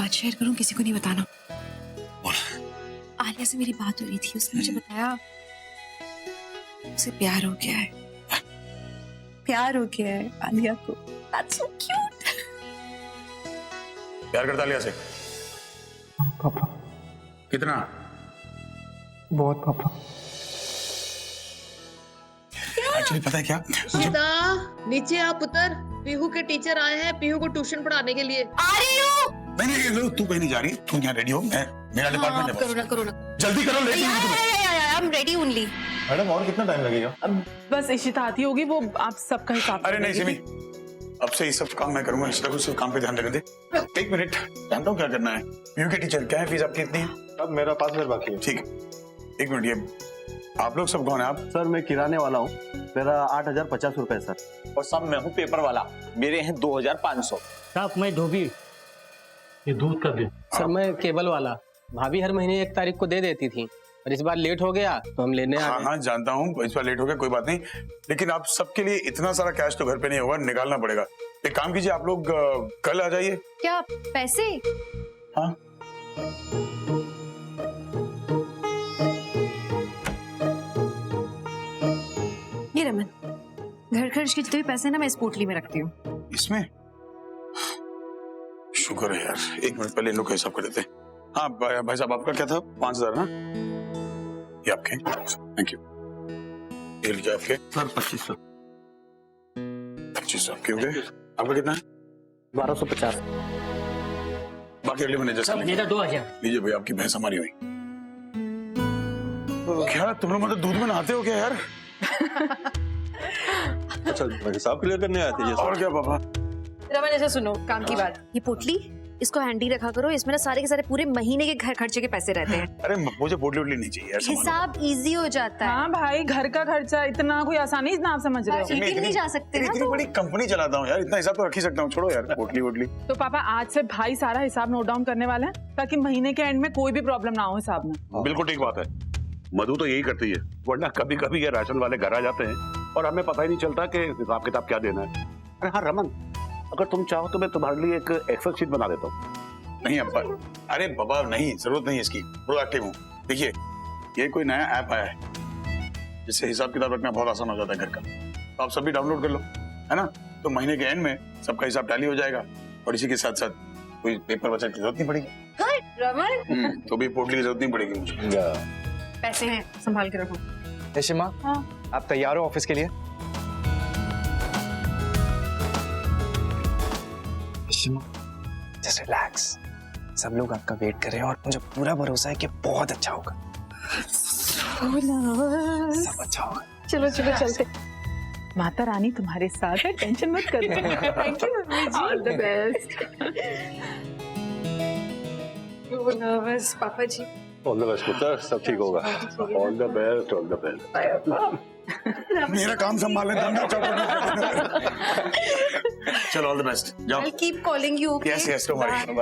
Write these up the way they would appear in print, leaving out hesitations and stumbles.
बात शेयर करूं, किसी को नहीं बताना। बोल। आलिया से मेरी बात हो रही थी, उसने मुझे बताया उसे प्यार हो गया है। प्यार हो गया है आलिया को। That's so cute. प्यार करता आलिया से? पापा। कितना? बहुत पापा। एक्चुअली पता है क्या? इशिता, नीचे आप उतर। पीहू के टीचर आए हैं पीहू को ट्यूशन पढ़ाने के लिए। आ रही हूँ। नहीं, तू कहीं नहीं जा रही, तू यहाँ रेडी हो, मेरा डिपार्टमेंट है। करो ना। जल्दी करो, लेट हो रही I am ready only. Madam और कितना टाइम लगेगा? बस इशिता आती होगी, वो आप सबका हिसाब। अरे नहीं सिमी, अब से ये सब काम मैं करूंगा, इस तरह काम पे ध्यान रखने दे। एक मिनट, जानता हूँ क्या करना है। पीयू के टीचर, क्या है फीस आपकी इतनी है? अब मेरा 5,000 बाकी है। ठीक है, एक मिनट, ये आप लोग सब कौन है? आप? सर मैं किराने वाला हूँ, मेरा 8,050 रुपए सर। और सब मैं हूँ पेपर वाला, मेरे हैं 2,500। साहब मैं धोबी, ये दूध का बिल। सर मैं केबल वाला, भाभी हर महीने 1 तारीख को दे देती थी, और इस बार लेट हो गया तो हम लेने आ गए। हाँ जानता हूँ, इस बार लेट हो गया, कोई बात नहीं, लेकिन आप सबके लिए इतना सारा कैश तो घर पे नहीं होगा, निकालना पड़ेगा। एक काम कीजिए, आप लोग कल आ जाइए। क्या पैसे? हाँ ये रमन, घर खर्च के जितने भी पैसे ना मैं इस पोटली में रखती हूँ। इसमें? शुक्र है यार, एक मिनट पहले इन लोग का हिसाब कर लेते हैं। हाँ भाई साहब, आपका क्या था? 5,000 ना? ये आपके, थैंक यू। ये लीजिए आपके। सर 2500। 2500 आपके हो गए। आपका कितना है? 1250। बाकी अगले महीने जैसा मेरा 2,000। लीजिए भाई, आपकी भैंस हमारी हुई। क्या तुम लोग मतलब दूध में नहाते हो क्या यार? अच्छा हिसाब क्लियर करने आए थे ये? और क्या पापा? रमन ऐसे सुनो, काम की बात, ये पोटली इसको हैंडी रखा करो, इसमें ना सारे के सारे पूरे महीने के घर खर्चे के पैसे रहते हैं। अरे मुझे पोटली वोटली नहीं चाहिए यार, हिसाब इजी हो जाता है। हाँ भाई, घर का खर्चा इतना कोई आसानी इतना आप समझ रहे हो? लेकिन नहीं जा सकते ना, इतनी बड़ी कंपनी चलाता हूँ यार, इतना हिसाब तो रख ही सकता हूँ। छोड़ो यार पोटली वोटली। तो पापा आज से भाई सारा हिसाब नोट डाउन करने वाला है, ताकि महीने के एंड में कोई भी प्रॉब्लम ना हो हिसाब में। बिल्कुल ठीक बात है, मधु तो यही करती है, वरना कभी कभी ये राशन वाले घर आ जाते हैं और हमें पता ही नहीं चलता कि हिसाब किताब क्या देना है। अरे हाँ रमन, अगर तुम चाहो तो मैं तुम्हारे लिए एक एक्सेल शीट बना देता हूँ। नहीं अब्बा, अरे बाबा नहीं, जरूरत नहीं है इसकी, प्रोएक्टिव हूँ। देखिए ये कोई नया ऐप आया है जिससे हिसाब किताब रखना बहुत आसान हो जाता है घर का, तो आप सभी डाउनलोड कर लो, है ना? तो महीने के एंड में सबका हिसाब टैली हो जाएगा, और इसी के साथ साथ कोई पेपर बचत की जरूरत नहीं पड़ेगी। रमन तो भी पोटली की जरूरत नहीं पड़ेगी मुझे। पैसे हैं, संभाल के रखो। यशिमा, आप तैयार हो ऑफिस के लिए? यशिमा, जस्ट रिलैक्स, सब लोग आपका वेट कर रहे हैं और मुझे पूरा भरोसा है कि बहुत अच्छा होगा। सब अच्छा होगा। चलो चलते। माता रानी तुम्हारे साथ है, टेंशन मत करो। Thank you mummy ji, all the best. Nervous papa ji. All the best पुत्र, सब ठीक होगा। All the best, all the best. मेरा काम संभालने धंधा चौपट। चलो ऑल द बेस्ट, जाओ। I'll keep calling you, okay? Yes don't worry.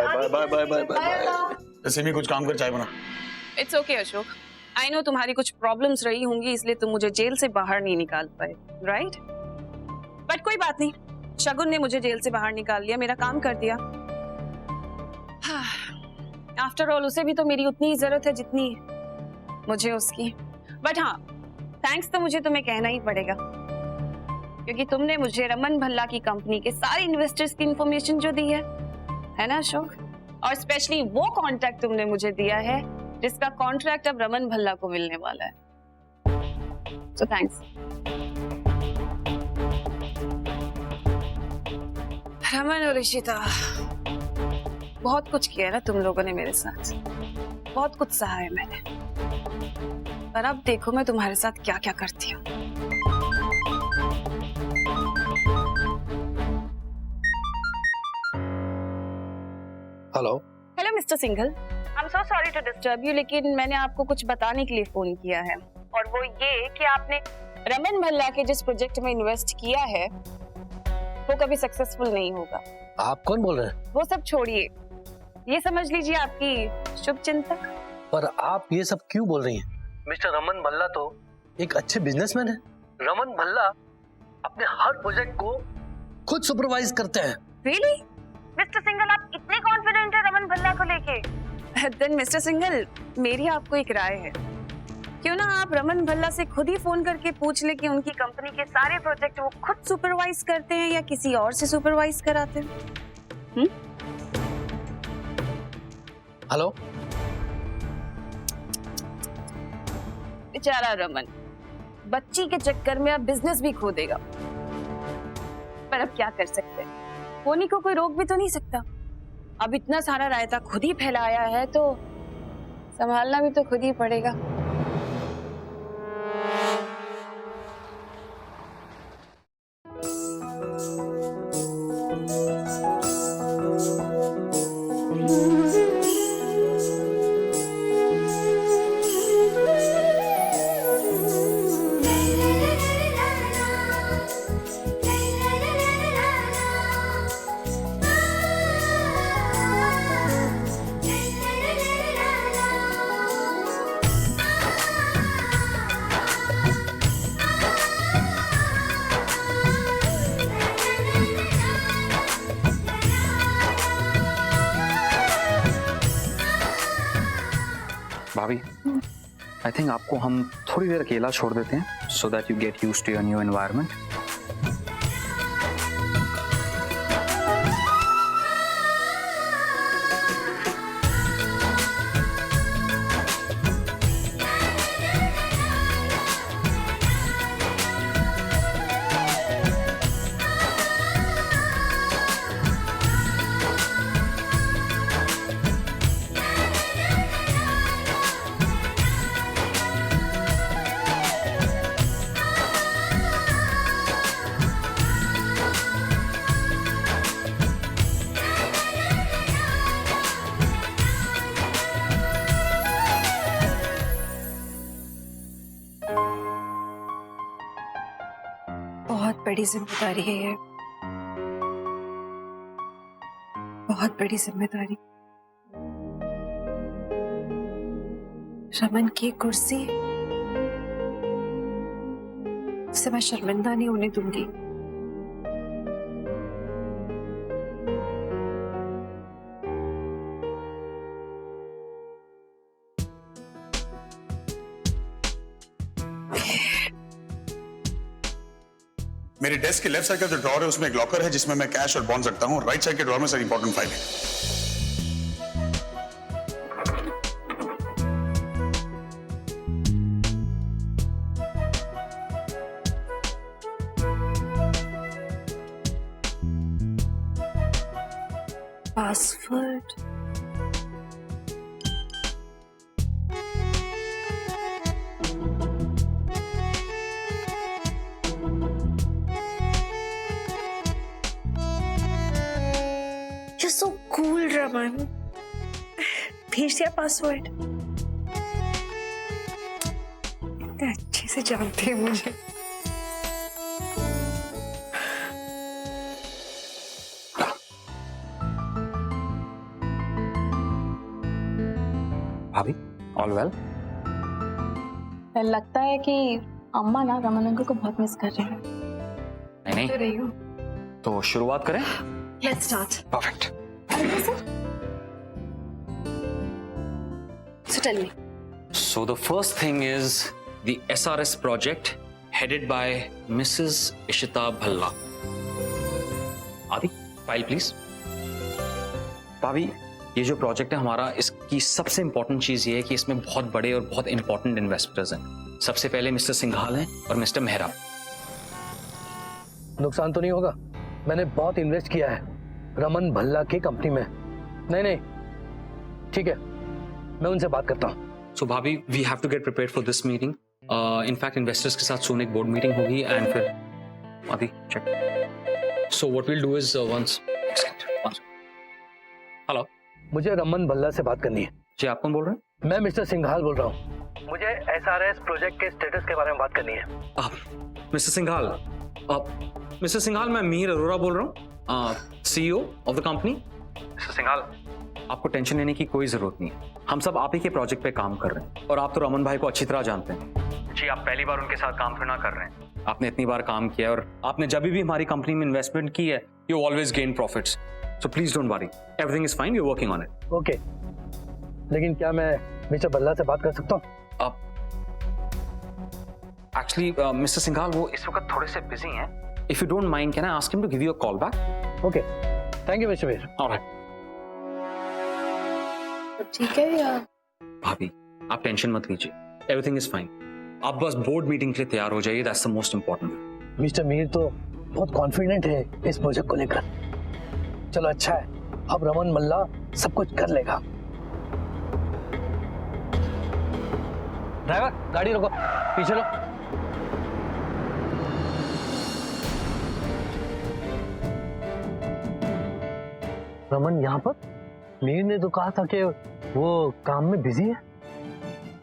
Bye. Simi कुछ काम कर, चाय बना। It's okay Ashok, I know तुम्हारी कुछ प्रॉब्लम्स रही होंगी, इसलिए तुम मुझे जेल से बाहर नहीं निकाल पाए, राइट? बट कोई बात नहीं, शगुन ने मुझे जेल से बाहर निकाल लिया, मेरा काम कर दिया। आफ्टर ऑल उसे भी तो मेरी उतनी ही जरूरत है जितनी मुझे उसकी। बट हाँ, थैंक्स तो मुझे तुम्हें कहना ही पड़ेगा, क्योंकि तुमने मुझे रमन भल्ला की कंपनी के सारे इन्वेस्टर्स की इंफॉर्मेशन जो दी है ना अशोक? और स्पेशली वो कॉन्ट्रैक्ट तुमने मुझे दिया है जिसका कॉन्ट्रैक्ट अब रमन भल्ला को मिलने वाला है। So thanks. रमन और इशिता, बहुत कुछ किया ना तुम लोगों ने मेरे साथ, बहुत कुछ सहा है मैंने, पर अब देखो मैं तुम्हारे साथ क्या क्या करती हूँ। Hello mister Singhal, I am so sorry to disturb you, लेकिन मैंने आपको कुछ बताने के लिए फोन किया है, और वो ये कि आपने रमन भल्ला के जिस प्रोजेक्ट में इन्वेस्ट किया है वो कभी सक्सेसफुल नहीं होगा। आप कौन बोल रहे हैं? वो सब छोड़िए, ये समझ लीजिए आपकी शुभ चिंतक। पर आप ये सब क्यों बोल रही हैं? मिस्टर रमन भल्ला तो एक अच्छे बिजनेसमैन है। रमन भल्ला अपने हर प्रोजेक्ट को खुद सुपरवाइज करते हैं। रियली? मिस्टर मिस्टर सिंघल आप इतने कॉन्फिडेंट है रमन भल्ला को लेके? देन मिस्टर सिंघल, मेरी आपको एक राय है, क्यों ना आप रमन भल्ला से खुद ही फोन करके पूछ ले कि उनकी कंपनी के सारे प्रोजेक्ट वो खुद सुपरवाइज करते हैं या किसी और से सुपरवाइज कराते हैं? हेलो। बेचारा रमन बच्ची के चक्कर में अब बिजनेस भी खो देगा, पर अब क्या कर सकते हैं, होनी को कोई रोक भी तो नहीं सकता। अब इतना सारा रायता खुद ही फैलाया है तो संभालना भी तो खुद ही पड़ेगा। भाभी, आई थिंक आपको हम थोड़ी देर अकेला छोड़ देते हैं so that you get used to your new environment. बहुत बड़ी जिम्मेदारी है ये, बहुत बड़ी जिम्मेदारी। रमन की कुर्सी से मैं शर्मिंदा नहीं होने दूंगी। मेरी डेस्क के लेफ्ट साइड का जो ड्रॉअर है उसमें एक लॉकर है जिसमें मैं कैश और बॉन्ड रखता हूँ, और राइट साइड के ड्रॉअर में सारी इंपॉर्टेंट फाइल है। Password, You're so cool, Raman. भेज दिया पासवर्ड। इतने अच्छे से जानते हैं मुझे। भाभी, ऑल वेल? लगता है कि अम्मा ना रमन अंकल को बहुत मिस कर रही है। नहीं तो रही हूँ। तो शुरुआत करें? Let's start. Perfect. So tell me. So the first thing is the SRS project headed by Mrs. Ishita Bhalla. आदि, फाइल प्लीज। भाभी, ये जो प्रोजेक्ट है हमारा, इसकी सबसे इंपॉर्टेंट चीज ये है कि इसमें बहुत बड़े और बहुत इंपॉर्टेंट इन्वेस्टर्स हैं। सबसे पहले मिस्टर सिंघाल हैं और मिस्टर मेहरा। नुकसान तो नहीं होगा? मैंने बहुत इन्वेस्ट किया है रमन भल्ला की कंपनी में। नहीं, ठीक है, मैं उनसे बात करता हूँ। So bhabhi, we have to get prepared for this meeting. In fact investors के साथ सोन एक बोर्ड मीटिंग होगी एंड फिर आदि check. So what will do is once. Hello, मुझे रमन भल्ला से बात करनी है। जी, आप कौन बोल रहे हैं? मैं मिस्टर सिंघाल बोल रहा हूँ। मुझे SRS प्रोजेक्ट के स्टेटस के बारे में बात करनी है। मिस्टर सिंघाल, मिस्टर सिंघाल, मैं मीर अरोरा बोल रहा हूँ, CEO of the company. Mister Singhal, आपको टेंशन लेने की कोई जरूरत नहीं है। हम सब आप ही के प्रोजेक्ट पे काम कर रहे हैं और आप तो रमन भाई को अच्छी तरह जानते हैं। जी, आप पहली बार उनके साथ काम करना कर रहे हैं। आपने इतनी बार काम किया और आपने जब भी हमारी कंपनी में इन्वेस्टमेंट की है, you always gain profits. So please don't worry. Everything is fine. We're working on it. Okay, लेकिन क्या मैं मिस्टर भल्ला से बात कर सकता हूँ? Actually, Mr. Singhal, वो इस वक्त थोड़े से busy हैं. If you don't mind, can I ask him to give you a call back? Okay, thank you mister Veer. All right. ठीक है या? भाभी, आप टेंशन मत लीजिए. Everything is fine. आप बस बोर्ड मीटिंग के लिए तैयार हो जाइए. That's the most important. Mister Mir तो बहुत कॉन्फिडेंट है इस प्रोजेक्ट को लेकर. चलो अच्छा है, अब रमन मल्ला सब कुछ कर लेगा. ड्राइवर, गाड़ी रोको, पीछे लो. रमन यहाँ पर? मीर ने तो कहा था कि वो काम में बिजी है,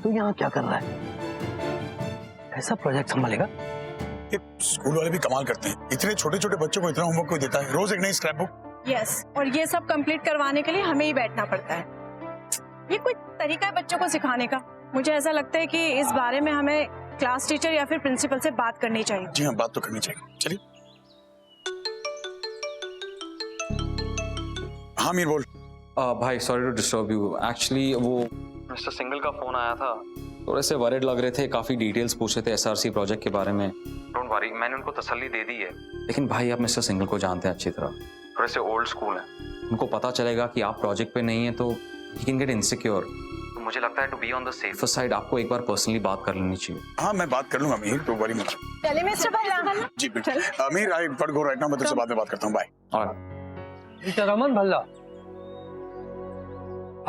तो यहाँ क्या कर रहा है? ऐसा प्रोजेक्ट संभालेगा? ये स्कूल वाले भी कमाल करते हैं. इतने छोटे छोटे बच्चों को इतना होमवर्क कोई देता है? रोज एक नई स्क्रैप बुक. यस, और ये सब कंप्लीट करवाने के लिए हमें ही बैठना पड़ता है. ये कोई तरीका है बच्चों को सिखाने का? मुझे ऐसा लगता है कि इस बारे में हमें क्लास टीचर या फिर प्रिंसिपल से बात करनी चाहिए. जी हाँ, बात तो करनी चाहिए. चलिए. हाँ मीर बोल. भाई, sorry to disturb you. Actually, वो मिस्टर सिंगल का फोन आया था. थोड़े से वरीड लग रहे थे. काफी डिटेल्स पूछ रहे थे एसआरसी प्रोजेक्ट के बारे में. डोंट वरी, मैंने उनको तसल्ली दे दी है. लेकिन भाई, आप मिस्टर सिंगल को जानते हैं अच्छी तरह. थोड़े से ओल्ड स्कूल हैं. उनको पता चलेगा कि आप प्रोजेक्ट पे नहीं है तो ही कैन गेट इनसिक्योर. तो मुझे लगता है to be on the safer side आपको एक बार पर्सनली बात कर लेनी चाहिए. हाँ, मैं बात कर लूंगा मीर, तो वरी मत. चलिए मिस्टर भल्ला. जी बिल्कुल. Mir, I got go right now. मैं तुझसे बाद में बात करता हूँ. बाय. और मिस्टर रमन भल्ला,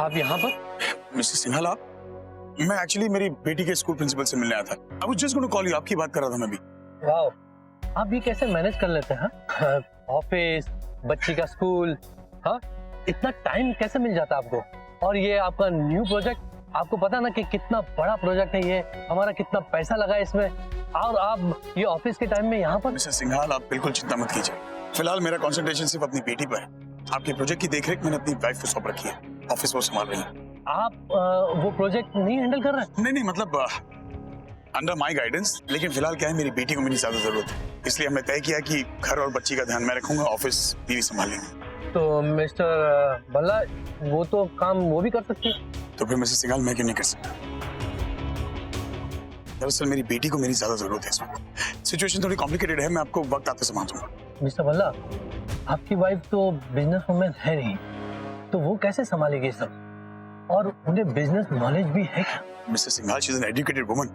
आप यहाँ पर? मिस्टर सिंघाल, आप? मैं एक्चुअली मेरी बेटी के स्कूल प्रिंसिपल से मिलने आया था. I was just going to call you. आपकी बात कर रहा था मैं भी. वाओ, आप ये कैसे मैनेज कर लेते हैं? ऑफिस, बच्ची का स्कूल, हाँ, इतना टाइम कैसे मिल जाता है आपको? और ये आपका न्यू प्रोजेक्ट, आपको पता ना कि कितना बड़ा प्रोजेक्ट है ये, हमारा कितना पैसा लगा है इसमें, और आप ये ऑफिस के टाइम में यहाँ पर? मिस्टर सिंघाल, आप बिल्कुल चिंता मत कीजिए. फिलहाल मेरा कंसंट्रेशन सिर्फ अपनी बेटी पर है. आपके प्रोजेक्ट की देखरेख मैंने अपनी वाइफ को सौंप रखी है. ऑफिस वो संभाल रही है. आप वो प्रोजेक्ट नहीं हैंडल कर रहे? नहीं, मतलब अंडर माय गाइडेंस. लेकिन फिलहाल क्या है, मेरी बेटी को मेरी ज्यादा जरूरत है. इसलिए हमने तय किया कि घर और बच्ची का ध्यान मैं रखूंगा, ऑफिस बीवी संभालेंगे. तो मिस्टर भल्ला, वो तो काम वो भी कर सकती है. तो फिर मिस्टर सिंघाल, मैं क्यों नहीं कर सकता? दरअसल मेरी बेटी को मेरी ज्यादा जरूरत है इस वक्त. सिचुएशन थोड़ी कॉम्प्लिकेटेड है. मैं आपको वक्त आते समझाऊंगा. मिस्टर भल्ला, आपकी वाइफ तो बिजनेस वुमेन है नहीं, तो वो कैसे संभालेगी सब? और उन्हें बिजनेस नॉलेज भी है क्या? Mister Singhal, she is an educated woman,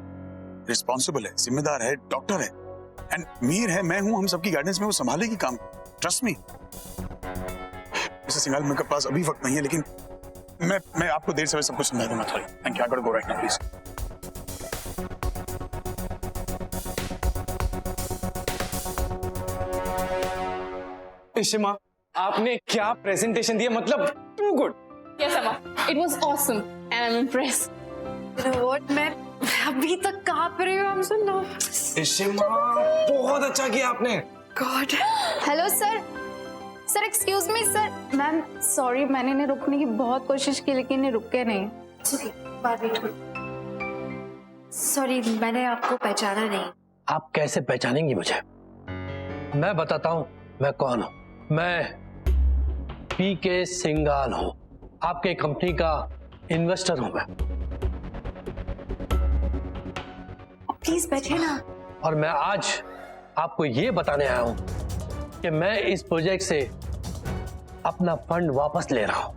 responsible है, जिम्मेदार है, डॉक्टर है, एंड मीर है, मैं हूं. हम सबकी गाइडेंस में वो संभालेगी काम. Trust me. मिस्टर सिंघाल, मेरे पास अभी वक्त नहीं है, लेकिन मैं आपको देर से सब कुछ समझा दूंगा. थोड़ी thank you. I got to go right now please. Ishima, आपने क्या प्रेजेंटेशन दिया, मतलब too good. Yes, Amma. It was awesome, and I'm impressed. You know what? मैं अभी तक कांप रही हूँ. I'm so nervous. इशिमा, बहुत अच्छा किया आपने. God. Hello sir. Sir excuse me sir. Ma'am sorry, मैंने इन्हें रुकने की बहुत कोशिश की लेकिन इन्हें रुके नहीं. Okay, बात वेट करो. Sorry, मैंने आपको पहचाना नहीं. आप कैसे पहचानेंगी मुझे? मैं बताता हूँ मैं कौन हूँ. मैं पीके सिंघाल हूँ. आपके कंपनी का इन्वेस्टर हूँ मैं. प्लीज बैठिए ना. और मैं आज आपको ये बताने आया हूँ कि मैं इस प्रोजेक्ट से अपना फंड वापस ले रहा हूँ.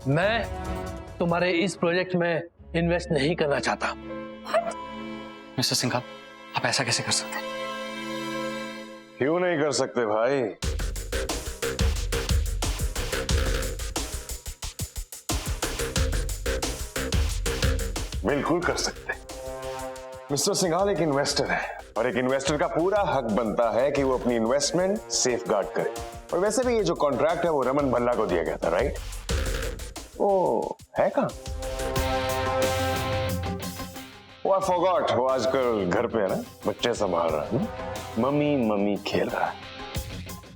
मैं तुम्हारे इस प्रोजेक्ट में इन्वेस्ट नहीं करना चाहता. मिस्टर सिंघाल, आप ऐसा कैसे कर सकते हैं? क्यों नहीं कर सकते भाई? बिल्कुल कर सकते. मिस्टर सिंघाल एक इन्वेस्टर है, और एक इन्वेस्टर का पूरा हक बनता है कि वो अपनी इन्वेस्टमेंट सेफ गार्ड करे. और वैसे भी ये जो कॉन्ट्रैक्ट है वो रमन भल्ला को दिया गया था, राइट? ओ है कहां? वो आई फॉरगॉट. वो आजकल घर पे है ना, बच्चे संभाल रहा है. मम्मी मम्मी खेल रहा है.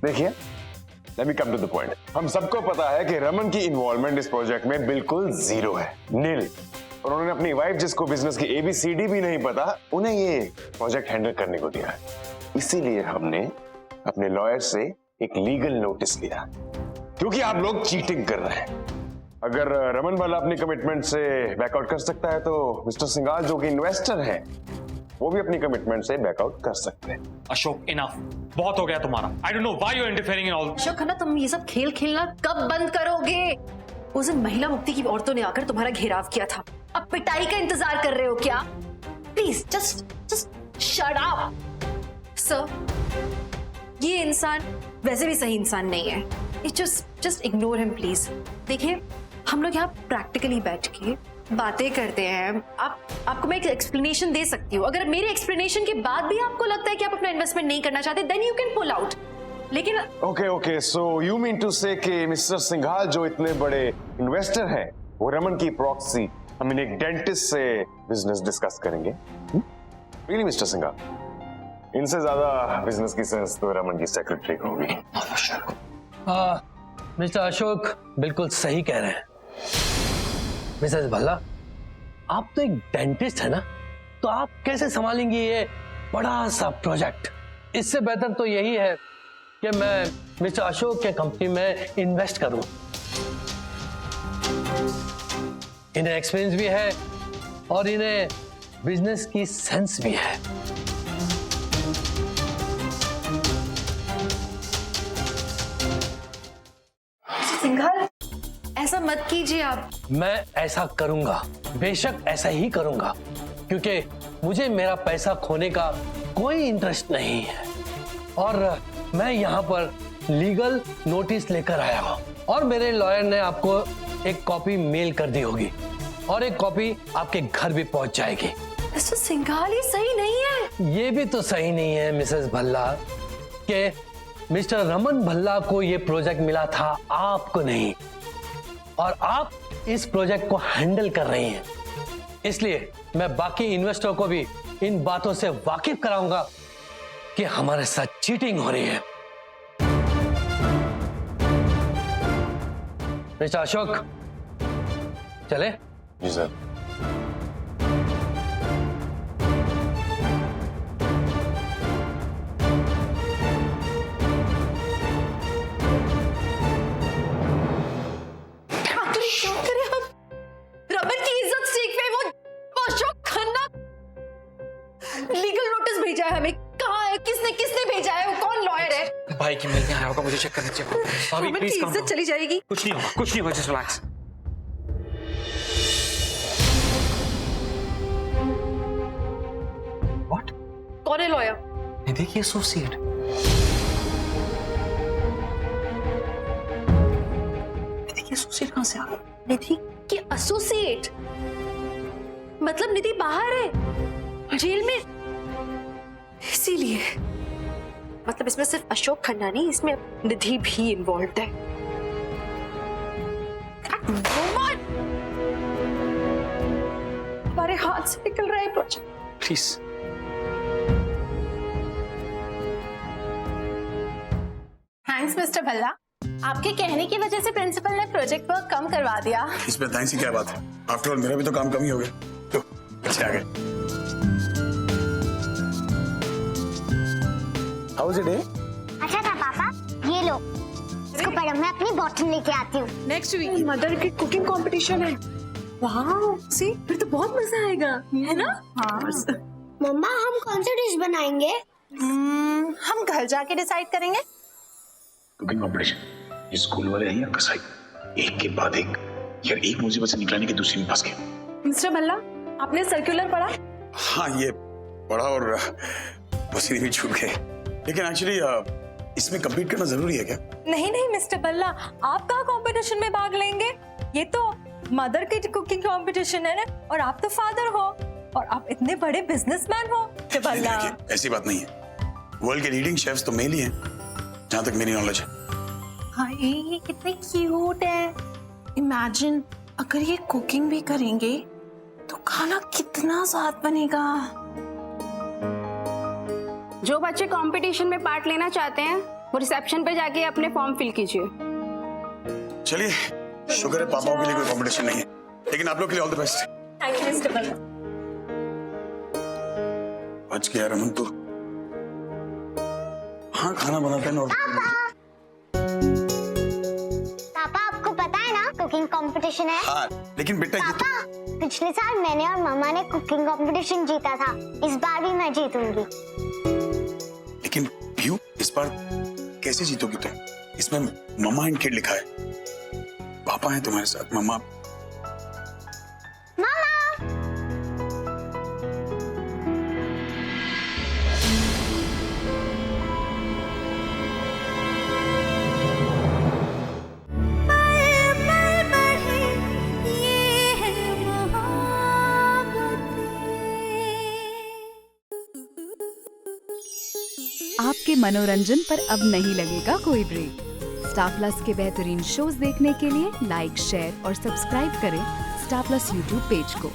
देखिए, let me come to the point. हम सबको पता है कि रमन की इन्वॉल्वमेंट इस प्रोजेक्ट में बिल्कुल जीरो है, नील. और उन्होंने अपनी वाइफ, जिसको बिजनेस की ABCD भी नहीं पता, उन्हें ये प्रोजेक्ट हैंडल करने को दिया है. इसीलिए हमने अपने लॉयर से एक लीगल नोटिस लिया, क्योंकि आप लोग चीटिंग कर रहे हैं। अगर रमन भल्ला अपनी कमिटमेंट से बैकआउट कर सकता है तो मिस्टर सिंघाल जो कि इन्वेस्टर है वो भी अपनी कमिटमेंट से बैकआउट कर सकते हैं। अशोक इनफ, बहुत हो गया तुम्हारा। I don't know why you are interfering in all. Ashok Khanna, तुम ये सब खेल खेलना कब बंद करोगे? उस दिन महिला मुक्ति की औरतों ने आकर तुम्हारा घेराव किया था, अब पिटाई का इंतजार कर रहे हो क्या? Please just shut up. Sir, ये इंसान वैसे भी सही इंसान नहीं है। Just ignore him please. देखिए, हम लोग यहाँ प्रैक्टिकली बैठ के बातें करते हैं। आपको मैं एक एक्सप्लेनेशन दे सकती हूँ। अगर मेरे एक्सप्लेनेशन के बाद भी आपको लगता है कि आप अपना इन्वेस्टमेंट नहीं करना चाहते, then you can pull out. लेकिन okay, so you mean to say कि मिस्टर सिंघाल जो इतने बड़े इन्वेस्टर हैं, वो रमन की प्रॉक्सी आई मीन एक डेंटिस्ट से बिजनेस डिस्कस करेंगे? Really mister Singhal? इनसे ज्यादा बिजनेस की सेंस तो रमन की सेक्रेटरी को होगी। मिस्टर अशोक बिल्कुल सही कह रहे हैं। मिसेस भल्ला, आप तो एक डेंटिस्ट है ना, तो आप कैसे संभालेंगे ये बड़ा सा प्रोजेक्ट? इससे बेहतर तो यही है कि मैं मिस्टर अशोक के कंपनी में इन्वेस्ट करूं। इन्हें एक्सपीरियंस भी है और इन्हें बिजनेस की सेंस भी है। सिंघाल, ऐसा मत कीजिए आप। मैं ऐसा करूंगा, बेशक ऐसा ही करूंगा, क्योंकि मुझे मेरा पैसा खोने का कोई इंटरेस्ट नहीं है। और मैं यहाँ पर लीगल नोटिस लेकर आया हूँ और मेरे लॉयर ने आपको एक कॉपी मेल कर दी होगी और एक कॉपी आपके घर भी पहुंच जाएगी। मिस्टर सिंघाल, ये सही नहीं है। ये भी तो सही नहीं है मिसेस भल्ला कि मिस्टर रमन भल्ला को ये प्रोजेक्ट मिला था, आपको नहीं, और आप इस प्रोजेक्ट को हैंडल कर रही हैं। इसलिए मैं बाकी इन्वेस्टरों को भी इन बातों से वाकिफ कराऊंगा कि हमारे साथ चीटिंग हो रही है। मिस्टर अशोक, चले? जी सर। क्यों करें हम? रमन की इज्जत सीख पे वो अशोक खन्ना लीगल नोटिस भेजा है हमें। कहाँ है? किसने भेजा है? वो कौन लॉयर है? भाई की मेल आया होगा, मुझे चेक करना चाहिए। भाभी रमन प्लीज की इज्जत चली जाएगी। कुछ नहीं होगा, जस्ट रिलैक्स। व्हाट? कौन है लॉयर? निधि की एसोसिएट। निधि की एसोसिएट कहां से आ गई? निधि की एसोसिएट मतलब निधि बाहर है, जेल में, इसीलिए। मतलब इसमें सिर्फ अशोक खन्ना नहीं, इसमें निधि भी इन्वॉल्व है। हमारे हाथ से निकल रहा है project. Please. Thanks mister Bhalla, आपके कहने की वजह से प्रिंसिपल ने प्रोजेक्ट वर्क कम करवा दिया। इसमें थैंक्स की क्या बात है? आफ्टर ऑल मेरा भी तो काम कम ही हो गया। तो अच्छे आ गए। How was your day? अच्छा था पापा, ये लो इसको पढ़ो, मैं अपनी बॉटल लेके आती हूँ। नेक्स्ट वीक मदर के कुकिंग कंपटीशन है। वाह, सी फिर तो बहुत मजा आएगा, है ना? हाँ। मम्मा, हम कौन सी डिश बनाएंगे? हम घर जाके डिसाइड करेंगे। कुकिंग कंपटीशन, ये स्कूल वाले हैं या कसाई, एक के बाद एक। यार एक मुसीबत से निकलने की दूसरी में फंस गए। मिस्टर भल्ला, आपने सर्कुलर पढ़ा? हाँ, ये पढ़ा और पसीने भी छूट गए। लेकिन एक्चुअली इसमें कम्पीट करना जरूरी है क्या? नहीं मिस्टर भल्ला, आप कहाँ कंपटीशन में भाग लेंगे? ये तो मदर की कुकिंग कंपटीशन है ना, और आप तो फादर हो और आप इतने बड़े बिजनेसमैन हो। भल्ला, ऐसी बात नहीं है, वर्ल्ड के लीडिंग शेफ्स तो मेल ही हैं, जहां तक मेरी नॉलेज है। हाँ, ये कितने क्यूट है। इमेजिन अगर ये कुकिंग भी करेंगे तो खाना कितना स्वाद बनेगा। जो बच्चे कंपटीशन में पार्ट लेना चाहते हैं वो रिसेप्शन पे जाके अपने फॉर्म फिल कीजिए। चलिए, शुक्र है पापाओं के लिए कोई कंपटीशन नहीं है, लेकिन आप लोग के लिए all the best. Thank you mister Bhalla. बच गया रमन तो। कहाँ खाना बनाते हैं पापा आपको पता है ना कुकिंग कंपटीशन है। हाँ, लेकिन बेटा ये पापा पिछले साल मैंने और मम्मा ने कुकिंग कंपटीशन जीता था, इस बार भी मैं जीतूंगी। लेकिन पीहू इस बार कैसे जीतोगी तुम? इसमें मम्मा एंड किड लिखा है, पापा हैं तुम्हारे साथ। मम्मा आपके मनोरंजन पर अब नहीं लगेगा कोई ब्रेक। स्टार प्लस के बेहतरीन शोज देखने के लिए लाइक, शेयर और सब्सक्राइब करें स्टार प्लस यूट्यूब पेज को।